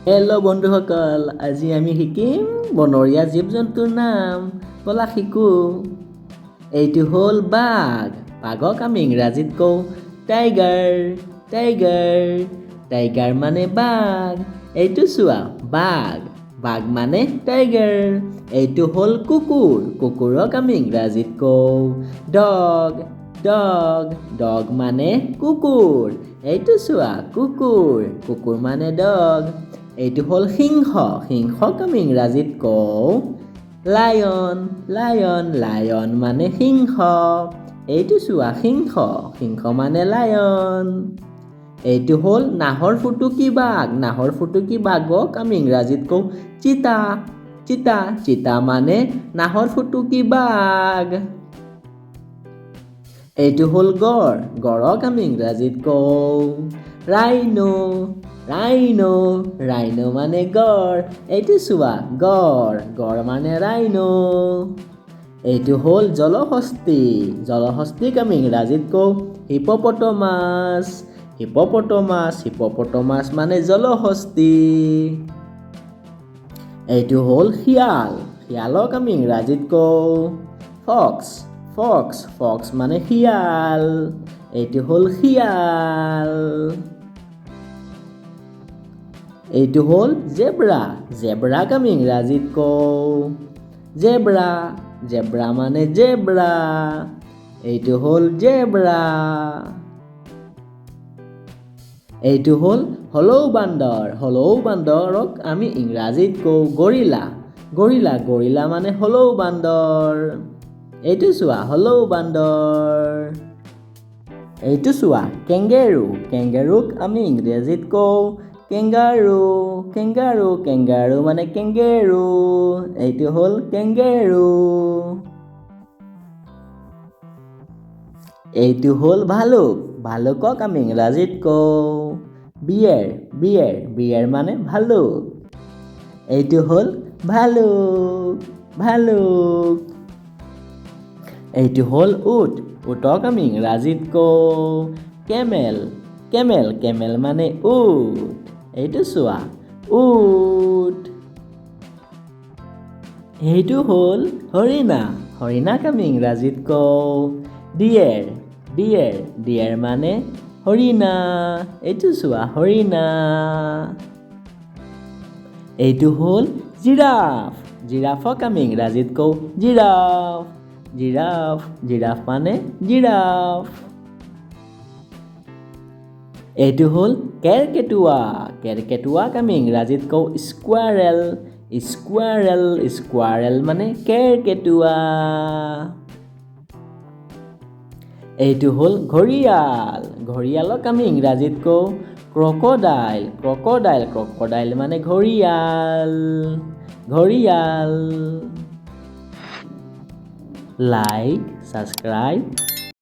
Hello' বন্ধুসকল, আজি আমি শিকিম বনৰীয়া জীৱ-জন্তুৰ নাম। ব'লা শিকো। এইটো হ'ল বাঘ। বাঘক আমি ইংৰাজীত কওঁ টাইগাৰ। টাইগাৰ টাইগাৰ মানে বাঘ। এইটো চোৱা বাঘ। বাঘ মানে টাইগাৰ। এইটো হ'ল কুকুৰ। কুকুৰক আমি ইংৰাজীত কওঁ ডগ। ডগ ডগ মানে কুকুৰ। এইটো চোৱা কুকুৰ। কুকুৰ মানে ডগ। এইটো হ'ল সিংহ। সিংহক আমি ইংৰাজীত কওঁ লায়ন। লায়ন লায়ন মানে সিংহ। এইটো চোৱা সিংহ। সিংহ মানে লায়ন। এইটো হ'ল নাহৰ ফুটুকী বাঘ। নাহৰ ফুটুকী বাঘক আমি ইংৰাজীত কওঁ চিতা। চিতা চিতা মানে নাহৰ ফুটুকী বাঘ। এইটো হ'ল গড়। গড়ক আমি ইংৰাজীত কওঁ ৰাইনো। ৰাইনো ৰাইনো মানে গড়। এইটো চোৱা গড়। গড় মানে ৰাইনো। এইটো হ'ল জলহস্তী। জলহস্তীক আমি ইংৰাজীত কওঁ হিপপটমাছ। হিপপটমাছ হিপপটমাছ মানে জলহস্তী। এইটো হ'ল শিয়াল। শিয়ালক আমি ইংৰাজীত কওঁ ফক্স। ফক্স ফক্স মানে শিয়াল। এইটো হ'ল শিয়াল। এইটো হ'ল জেব্ৰা। জেব্ৰাক আমি ইংৰাজীত কওঁ জেব্ৰা। জেব্ৰা মানে জেব্ৰা। এইটো হ'ল জেব্ৰা। এইটো হ'ল হলৌ বান্দৰ। হলৌ বান্দৰক আমি ইংৰাজীত কওঁ গৰিলা। গৰিলা গৰিলা মানে হলৌ বান্দৰ। এইটো চোৱা হলৌ বান্দৰ। এইটো চোৱা কেংগেৰু। কেংগেৰুক আমি ইংৰাজীত কওঁ কেংগাৰু। কেংগাৰু কেংগাৰু মানে কেংগেৰু। এইটো হ'ল কেংগেৰু। এইটো হ'ল ভালুক। ভালুকক আমি ইংৰাজীত কওঁ বিয়েৰ। বিয়েৰ বিয়েৰ মানে ভালুক। এইটো হ'ল ভালুক। ভালুক। এইটো হ'ল উট। উটক আমি ইংৰাজীত কওঁ কেমেল। কেমেল কেমেল মানে উট। এইটো চোৱা উট। এইটো হ'ল হৰিণা। হৰিণাক আমি ইংৰাজীত কওঁ ডিয়েৰ। ডিয়েৰ ডিয়েৰ মানে হৰিণা। এইটো চোৱা হৰিণা। এইটো হ'ল জিৰাফ। জিৰাফক আমি ইংৰাজীত কওঁ জিৰাফ। জিৰাফ জিৰাফ মানে জিৰাফ। এইটো হ'ল কেৰ্কেটুৱা। কেৰ্কেটুৱাক আমি ইংৰাজীত কওঁ স্কুৱাৰেল। স্কুৱাৰেল স্কুৱাৰেল মানে কেৰ্কেটুৱা। এইটো হ'ল ঘৰিয়াল। ঘৰিয়ালক আমি ইংৰাজীত কওঁ ক্ৰক'ডাইল। ক্ৰক'ডাইল ক্ৰক'ডাইল মানে ঘৰিয়াল। ঘৰিয়াল। Like, subscribe